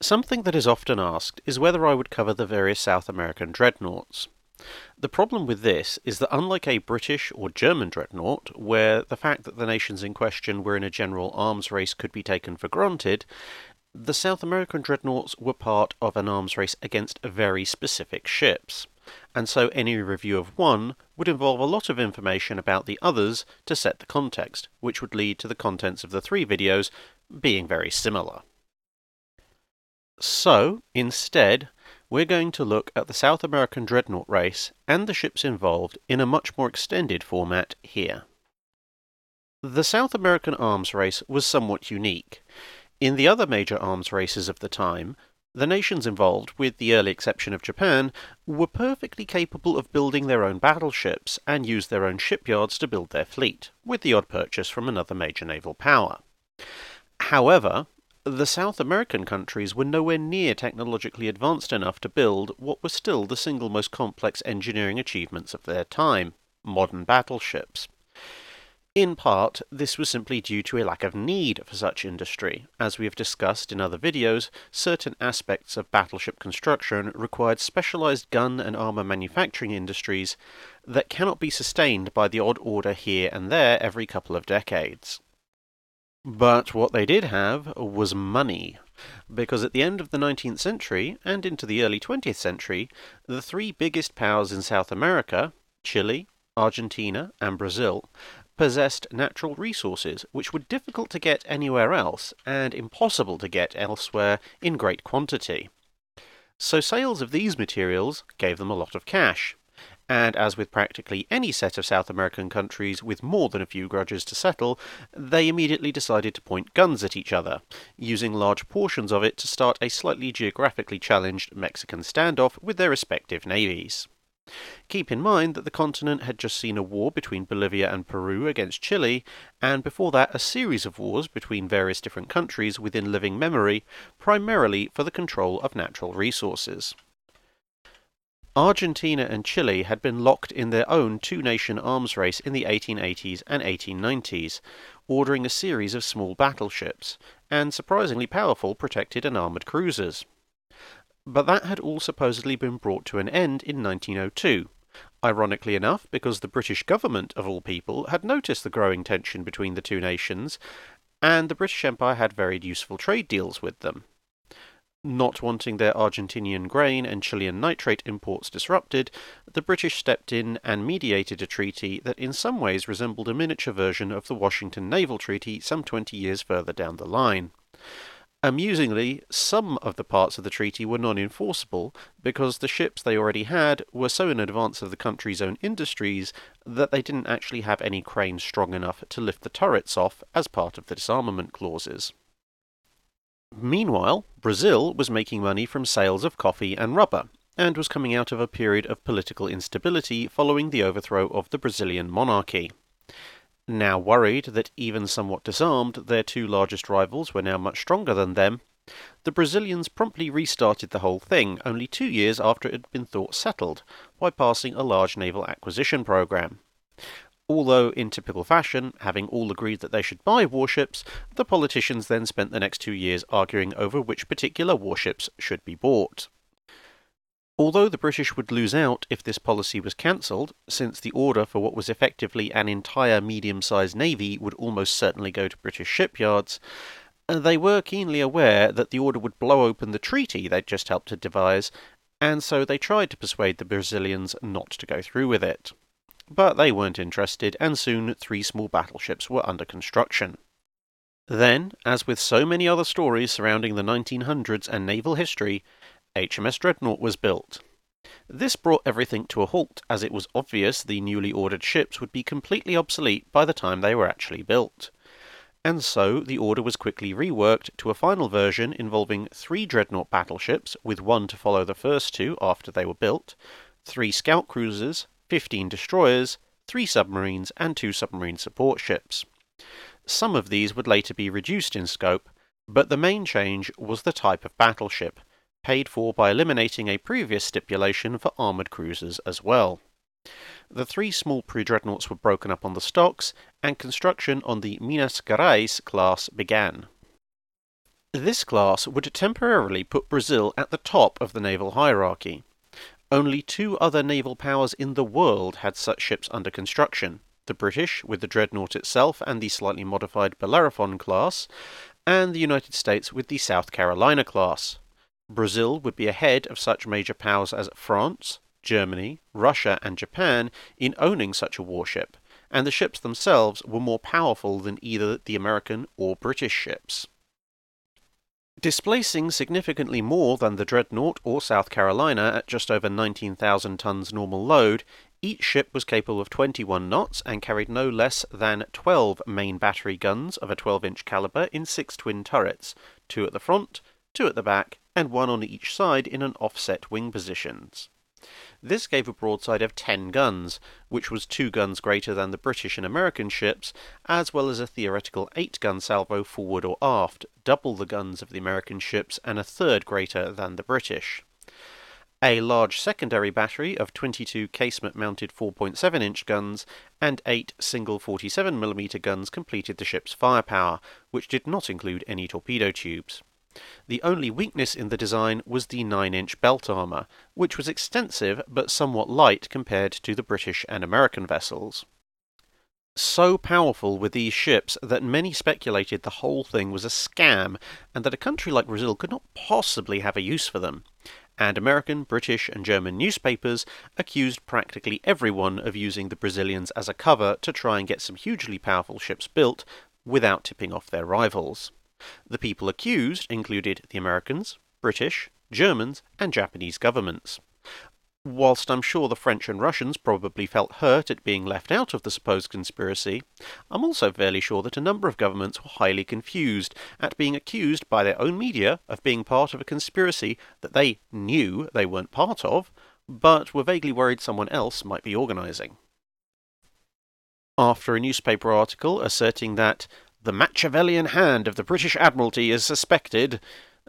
Something that is often asked is whether I would cover the various South American dreadnoughts. The problem with this is that unlike a British or German dreadnought, where the fact that the nations in question were in a general arms race could be taken for granted, the South American dreadnoughts were part of an arms race against very specific ships, and so any review of one would involve a lot of information about the others to set the context, which would lead to the contents of the three videos being very similar. So, instead, we're going to look at the South American dreadnought race and the ships involved in a much more extended format here. The South American arms race was somewhat unique. In the other major arms races of the time, the nations involved, with the early exception of Japan, were perfectly capable of building their own battleships and used their own shipyards to build their fleet, with the odd purchase from another major naval power. However, the South American countries were nowhere near technologically advanced enough to build what was still the single most complex engineering achievements of their time, modern battleships. In part, this was simply due to a lack of need for such industry. As we have discussed in other videos, certain aspects of battleship construction required specialized gun and armor manufacturing industries that cannot be sustained by the odd order here and there every couple of decades. But what they did have was money, because at the end of the 19th century and into the early 20th century, the three biggest powers in South America, Chile, Argentina, and Brazil, possessed natural resources which were difficult to get anywhere else and impossible to get elsewhere in great quantity. So sales of these materials gave them a lot of cash. And as with practically any set of South American countries with more than a few grudges to settle, they immediately decided to point guns at each other, using large portions of it to start a slightly geographically challenged Mexican standoff with their respective navies. Keep in mind that the continent had just seen a war between Bolivia and Peru against Chile, and before that a series of wars between various different countries within living memory, primarily for the control of natural resources. Argentina and Chile had been locked in their own two-nation arms race in the 1880s and 1890s, ordering a series of small battleships, and surprisingly powerful protected and armoured cruisers. But that had all supposedly been brought to an end in 1902, ironically enough because the British government, of all people, had noticed the growing tension between the two nations, and the British Empire had very useful trade deals with them. Not wanting their Argentinian grain and Chilean nitrate imports disrupted, the British stepped in and mediated a treaty that in some ways resembled a miniature version of the Washington Naval Treaty some 20 years further down the line. Amusingly, some of the parts of the treaty were non-enforceable because the ships they already had were so in advance of the country's own industries that they didn't actually have any cranes strong enough to lift the turrets off as part of the disarmament clauses. Meanwhile, Brazil was making money from sales of coffee and rubber, and was coming out of a period of political instability following the overthrow of the Brazilian monarchy. Now worried that even somewhat disarmed, their two largest rivals were now much stronger than them, the Brazilians promptly restarted the whole thing only 2 years after it had been thought settled, by passing a large naval acquisition program. Although, in typical fashion, having all agreed that they should buy warships, the politicians then spent the next 2 years arguing over which particular warships should be bought. Although the British would lose out if this policy was cancelled, since the order for what was effectively an entire medium-sized navy would almost certainly go to British shipyards, they were keenly aware that the order would blow open the treaty they'd just helped to devise, and so they tried to persuade the Brazilians not to go through with it. But they weren't interested, and soon 3 small battleships were under construction. Then, as with so many other stories surrounding the 1900s and naval history, HMS Dreadnought was built. This brought everything to a halt, as it was obvious the newly ordered ships would be completely obsolete by the time they were actually built. And so the order was quickly reworked to a final version involving 3 Dreadnought battleships, with 1 to follow the first 2 after they were built, 3 scout cruisers, 15 destroyers, 3 submarines, and 2 submarine support ships. Some of these would later be reduced in scope, but the main change was the type of battleship, paid for by eliminating a previous stipulation for armoured cruisers as well. The 3 small pre-dreadnoughts were broken up on the stocks, and construction on the Minas Gerais class began. This class would temporarily put Brazil at the top of the naval hierarchy. Only two other naval powers in the world had such ships under construction: the British, with the Dreadnought itself and the slightly modified Bellerophon class, and the United States with the South Carolina class. Brazil would be ahead of such major powers as France, Germany, Russia, and Japan in owning such a warship, and the ships themselves were more powerful than either the American or British ships. Displacing significantly more than the Dreadnought or South Carolina at just over 19,000 tons normal load, each ship was capable of 21 knots and carried no less than 12 main battery guns of a 12-inch caliber in 6 twin turrets, 2 at the front, 2 at the back, and 1 on each side in an offset wing positions. This gave a broadside of 10 guns, which was 2 guns greater than the British and American ships, as well as a theoretical 8-gun salvo forward or aft, double the guns of the American ships and a third greater than the British. A large secondary battery of 22 casement-mounted 4.7-inch guns and 8 single 47mm guns completed the ship's firepower, which did not include any torpedo tubes. The only weakness in the design was the 9-inch belt armour, which was extensive but somewhat light compared to the British and American vessels. So powerful were these ships that many speculated the whole thing was a scam, and that a country like Brazil could not possibly have a use for them, and American, British, and German newspapers accused practically everyone of using the Brazilians as a cover to try and get some hugely powerful ships built without tipping off their rivals. The people accused included the Americans, British, Germans, and Japanese governments. Whilst I'm sure the French and Russians probably felt hurt at being left out of the supposed conspiracy, I'm also fairly sure that a number of governments were highly confused at being accused by their own media of being part of a conspiracy that they knew they weren't part of, but were vaguely worried someone else might be organising. After a newspaper article asserting that the Machiavellian hand of the British Admiralty is suspected,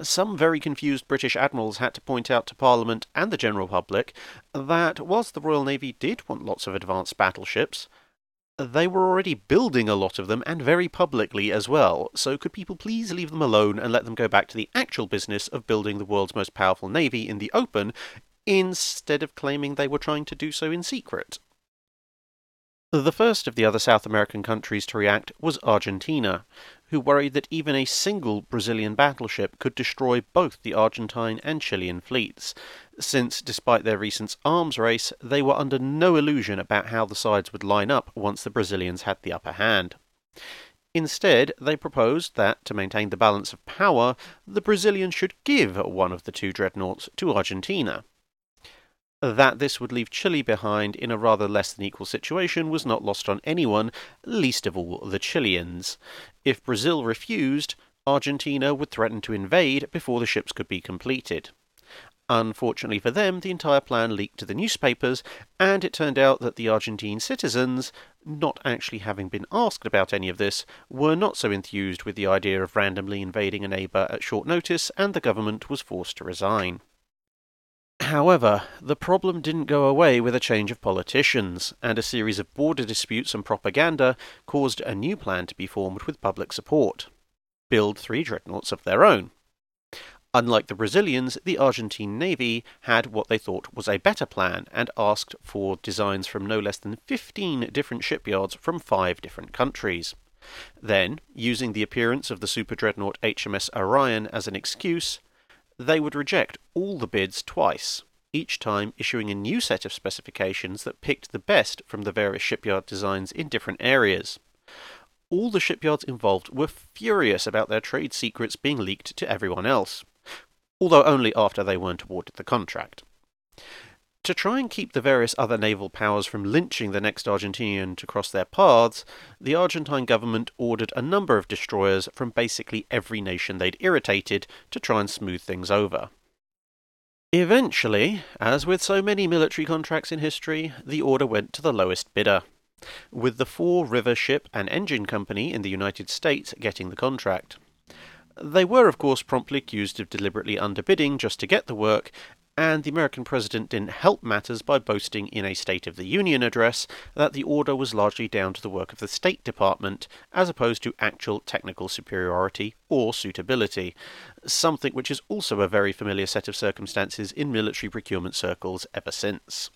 some very confused British admirals had to point out to Parliament and the general public that whilst the Royal Navy did want lots of advanced battleships, they were already building a lot of them, and very publicly as well, so could people please leave them alone and let them go back to the actual business of building the world's most powerful navy in the open, instead of claiming they were trying to do so in secret. The first of the other South American countries to react was Argentina, who worried that even a single Brazilian battleship could destroy both the Argentine and Chilean fleets, since despite their recent arms race, they were under no illusion about how the sides would line up once the Brazilians had the upper hand. Instead, they proposed that, to maintain the balance of power, the Brazilians should give one of the 2 dreadnoughts to Argentina. That this would leave Chile behind in a rather less than equal situation was not lost on anyone, least of all the Chileans. If Brazil refused, Argentina would threaten to invade before the ships could be completed. Unfortunately for them, the entire plan leaked to the newspapers, and it turned out that the Argentine citizens, not actually having been asked about any of this, were not so enthused with the idea of randomly invading a neighbour at short notice, and the government was forced to resign. However, the problem didn't go away with a change of politicians, and a series of border disputes and propaganda caused a new plan to be formed with public support: build 3 dreadnoughts of their own. Unlike the Brazilians, the Argentine Navy had what they thought was a better plan, and asked for designs from no less than 15 different shipyards from 5 different countries. Then, using the appearance of the super dreadnought HMS Orion as an excuse, they would reject all the bids twice, each time issuing a new set of specifications that picked the best from the various shipyard designs in different areas. All the shipyards involved were furious about their trade secrets being leaked to everyone else, although only after they weren't awarded the contract. To try and keep the various other naval powers from lynching the next Argentinian to cross their paths, the Argentine government ordered a number of destroyers from basically every nation they'd irritated to try and smooth things over. Eventually, as with so many military contracts in history, the order went to the lowest bidder, with the Four River Ship and Engine Company in the United States getting the contract. They were, of course, promptly accused of deliberately underbidding just to get the work, and the American president didn't help matters by boasting in a State of the Union address that the order was largely down to the work of the State Department, as opposed to actual technical superiority or suitability, something which is also a very familiar set of circumstances in military procurement circles ever since.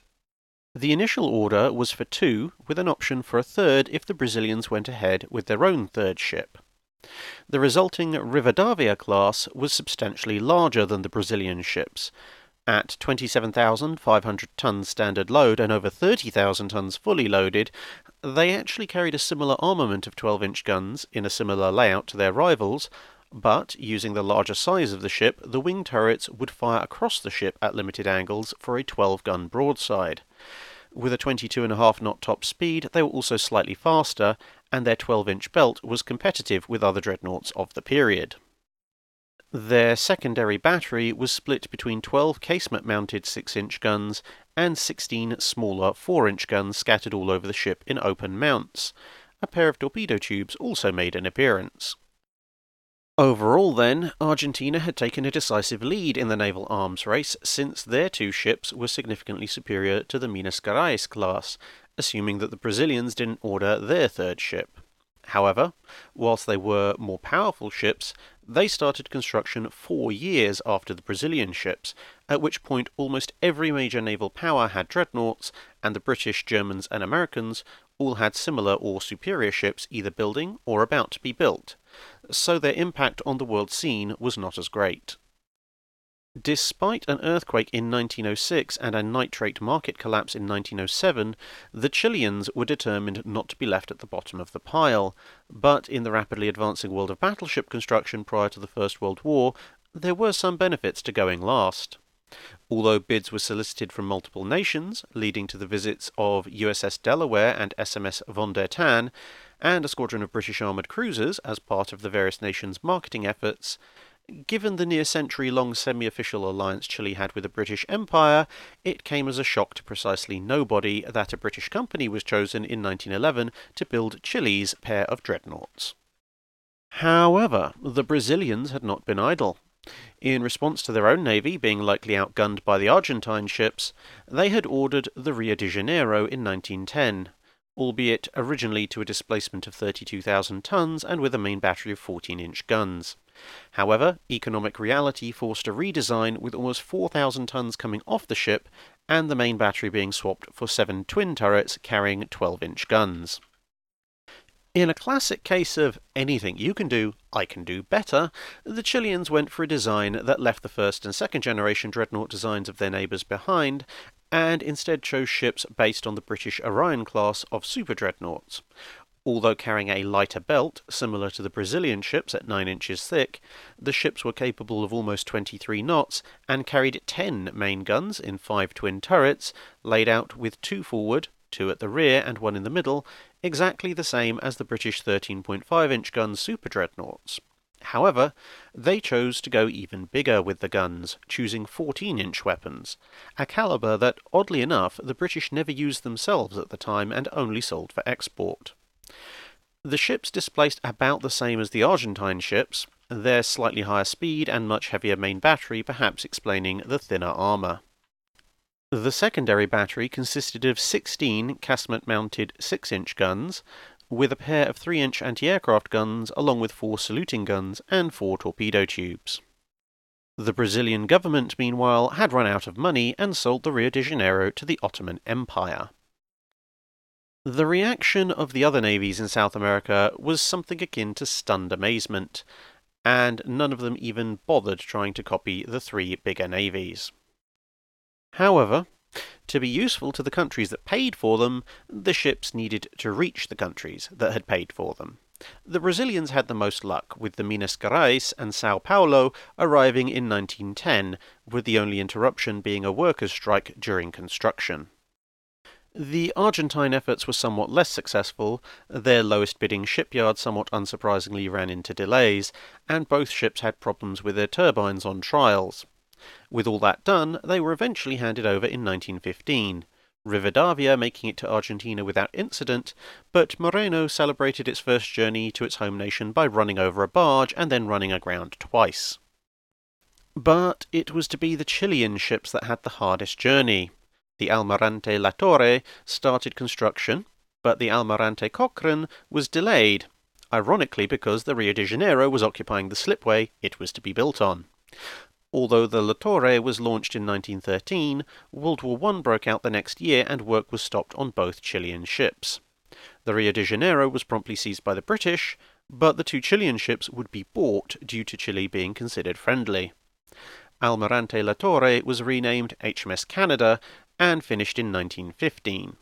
The initial order was for 2, with an option for a third if the Brazilians went ahead with their own third ship. The resulting Rivadavia class was substantially larger than the Brazilian ships. At 27,500 tons standard load and over 30,000 tons fully loaded, they actually carried a similar armament of 12-inch guns in a similar layout to their rivals, but, using the larger size of the ship, the wing turrets would fire across the ship at limited angles for a 12-gun broadside. With a 22.5-knot top speed, they were also slightly faster, and their 12-inch belt was competitive with other dreadnoughts of the period. Their secondary battery was split between 12 casement-mounted 6-inch guns and 16 smaller 4-inch guns scattered all over the ship in open mounts. A pair of torpedo tubes also made an appearance. Overall, then, Argentina had taken a decisive lead in the naval arms race since their 2 ships were significantly superior to the Minas Gerais class, assuming that the Brazilians didn't order their third ship. However, whilst they were more powerful ships, they started construction 4 years after the Brazilian ships, at which point almost every major naval power had dreadnoughts, and the British, Germans and Americans all had similar or superior ships either building or about to be built, so their impact on the world scene was not as great. Despite an earthquake in 1906 and a nitrate market collapse in 1907, the Chileans were determined not to be left at the bottom of the pile, but in the rapidly advancing world of battleship construction prior to the First World War, there were some benefits to going last. Although bids were solicited from multiple nations, leading to the visits of USS Delaware and SMS Von der Tann, and a squadron of British armoured cruisers as part of the various nations' marketing efforts, given the near-century-long semi-official alliance Chile had with the British Empire, it came as a shock to precisely nobody that a British company was chosen in 1911 to build Chile's pair of dreadnoughts. However, the Brazilians had not been idle. In response to their own navy being likely outgunned by the Argentine ships, they had ordered the Rio de Janeiro in 1910, albeit originally to a displacement of 32,000 tons and with a main battery of 14-inch guns. However, economic reality forced a redesign with almost 4,000 tons coming off the ship and the main battery being swapped for 7 twin turrets carrying 12-inch guns. In a classic case of anything you can do, I can do better, the Chileans went for a design that left the first and second generation dreadnought designs of their neighbours behind, and instead chose ships based on the British Orion class of super dreadnoughts. Although carrying a lighter belt, similar to the Brazilian ships at 9 inches thick, the ships were capable of almost 23 knots and carried 10 main guns in 5 twin turrets, laid out with 2 forward, 2 at the rear and 1 in the middle, exactly the same as the British 13.5-inch gun super dreadnoughts. However, they chose to go even bigger with the guns, choosing 14-inch weapons, a calibre that, oddly enough, the British never used themselves at the time and only sold for export. The ships displaced about the same as the Argentine ships, their slightly higher speed and much heavier main battery perhaps explaining the thinner armour. The secondary battery consisted of 16 casement-mounted 6-inch guns, with a pair of 3-inch anti-aircraft guns along with 4 saluting guns and 4 torpedo tubes. The Brazilian government, meanwhile, had run out of money and sold the Rio de Janeiro to the Ottoman Empire. The reaction of the other navies in South America was something akin to stunned amazement, and none of them even bothered trying to copy the 3 bigger navies. However, to be useful to the countries that paid for them, the ships needed to reach the countries that had paid for them. The Brazilians had the most luck, with the Minas Gerais and Sao Paulo arriving in 1910, with the only interruption being a workers' strike during construction. The Argentine efforts were somewhat less successful, their lowest bidding shipyard somewhat unsurprisingly ran into delays, and both ships had problems with their turbines on trials. With all that done, they were eventually handed over in 1915, Rivadavia making it to Argentina without incident, but Moreno celebrated its first journey to its home nation by running over a barge and then running aground twice. But it was to be the Chilean ships that had the hardest journey. The Almirante La Torre started construction, but the Almirante Cochrane was delayed, ironically because the Rio de Janeiro was occupying the slipway it was to be built on. Although the La Torre was launched in 1913, World War I broke out the next year and work was stopped on both Chilean ships. The Rio de Janeiro was promptly seized by the British, but the two Chilean ships would be bought due to Chile being considered friendly. Almirante La Torre was renamed HMS Canada and finished in 1915.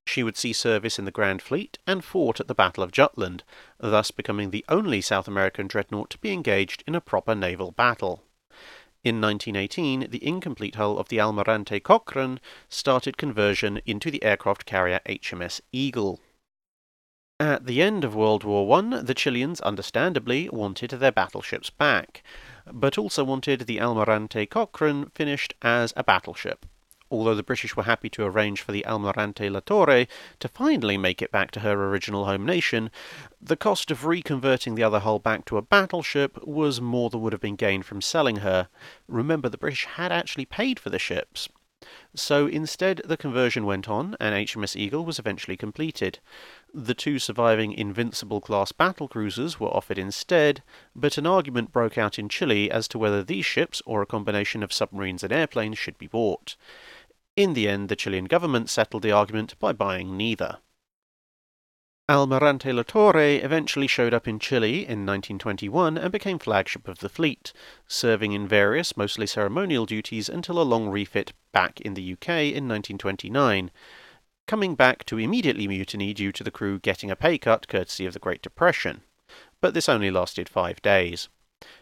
She would see service in the Grand Fleet and fought at the Battle of Jutland, thus becoming the only South American dreadnought to be engaged in a proper naval battle. In 1918, the incomplete hull of the Almirante Cochrane started conversion into the aircraft carrier HMS Eagle. At the end of World War I, the Chileans understandably wanted their battleships back, but also wanted the Almirante Cochrane finished as a battleship. Although the British were happy to arrange for the Almirante La Torre to finally make it back to her original home nation, the cost of reconverting the other hull back to a battleship was more than would have been gained from selling her. Remember, the British had actually paid for the ships. So instead, the conversion went on, and HMS Eagle was eventually completed. The two surviving Invincible-class battlecruisers were offered instead, but an argument broke out in Chile as to whether these ships, or a combination of submarines and airplanes, should be bought. In the end, the Chilean government settled the argument by buying neither. Almirante La Torre eventually showed up in Chile in 1921 and became flagship of the fleet, serving in various, mostly ceremonial duties until a long refit back in the UK in 1929, coming back to immediately mutiny due to the crew getting a pay cut courtesy of the Great Depression. But this only lasted 5 days.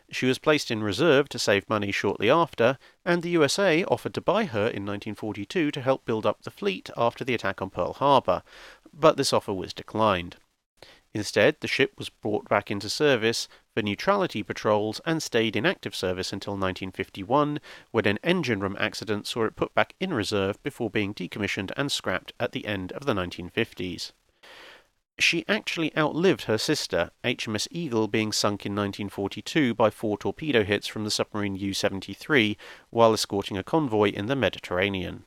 She was placed in reserve to save money shortly after, and the USA offered to buy her in 1942 to help build up the fleet after the attack on Pearl Harbor, but this offer was declined. Instead, the ship was brought back into service for neutrality patrols and stayed in active service until 1951, when an engine room accident saw it put back in reserve before being decommissioned and scrapped at the end of the 1950s. She actually outlived her sister, HMS Eagle being sunk in 1942 by 4 torpedo hits from the submarine U-73 while escorting a convoy in the Mediterranean.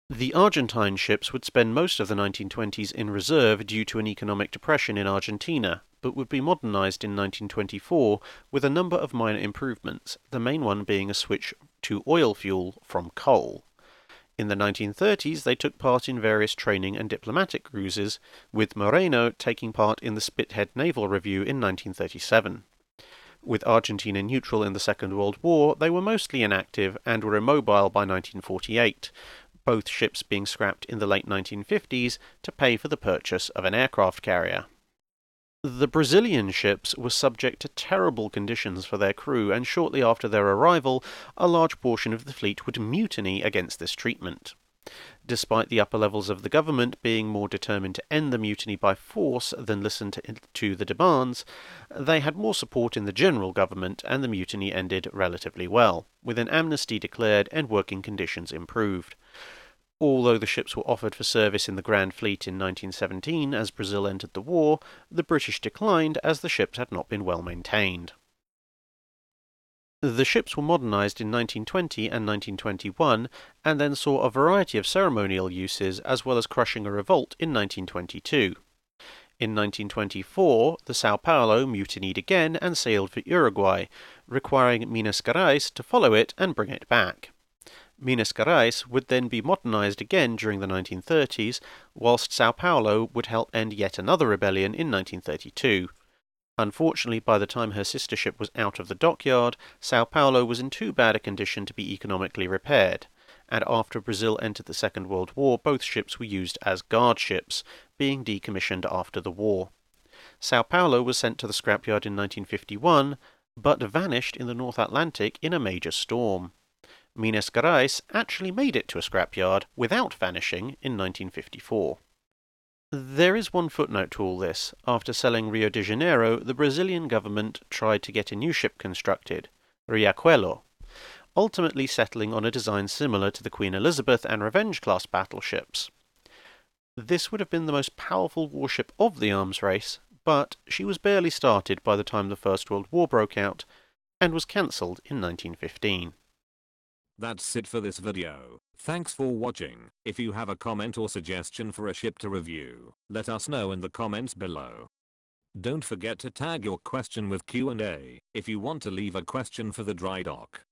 The Argentine ships would spend most of the 1920s in reserve due to an economic depression in Argentina, but would be modernized in 1924 with a number of minor improvements, the main one being a switch to oil fuel from coal. In the 1930s, they took part in various training and diplomatic cruises, with Moreno taking part in the Spithead Naval Review in 1937. With Argentina neutral in the Second World War, they were mostly inactive and were immobile by 1948, both ships being scrapped in the late 1950s to pay for the purchase of an aircraft carrier. The Brazilian ships were subject to terrible conditions for their crew, and shortly after their arrival, a large portion of the fleet would mutiny against this treatment. Despite the upper levels of the government being more determined to end the mutiny by force than listen to the demands, they had more support in the general government, and the mutiny ended relatively well, with an amnesty declared and working conditions improved. Although the ships were offered for service in the Grand Fleet in 1917 as Brazil entered the war, the British declined as the ships had not been well maintained. The ships were modernised in 1920 and 1921, and then saw a variety of ceremonial uses as well as crushing a revolt in 1922. In 1924, the São Paulo mutinied again and sailed for Uruguay, requiring Minas Gerais to follow it and bring it back. Minas Gerais would then be modernised again during the 1930s, whilst São Paulo would help end yet another rebellion in 1932. Unfortunately, by the time her sister ship was out of the dockyard, São Paulo was in too bad a condition to be economically repaired, and after Brazil entered the Second World War, both ships were used as guard ships, being decommissioned after the war. São Paulo was sent to the scrapyard in 1951, but vanished in the North Atlantic in a major storm. Minas Gerais actually made it to a scrapyard without vanishing in 1954. There is one footnote to all this. After selling Rio de Janeiro, the Brazilian government tried to get a new ship constructed, Riachuelo, ultimately settling on a design similar to the Queen Elizabeth and Revenge-class battleships. This would have been the most powerful warship of the arms race, but she was barely started by the time the First World War broke out, and was cancelled in 1915. That's it for this video. Thanks for watching. If you have a comment or suggestion for a ship to review, let us know in the comments below. Don't forget to tag your question with Q&A if you want to leave a question for the dry dock.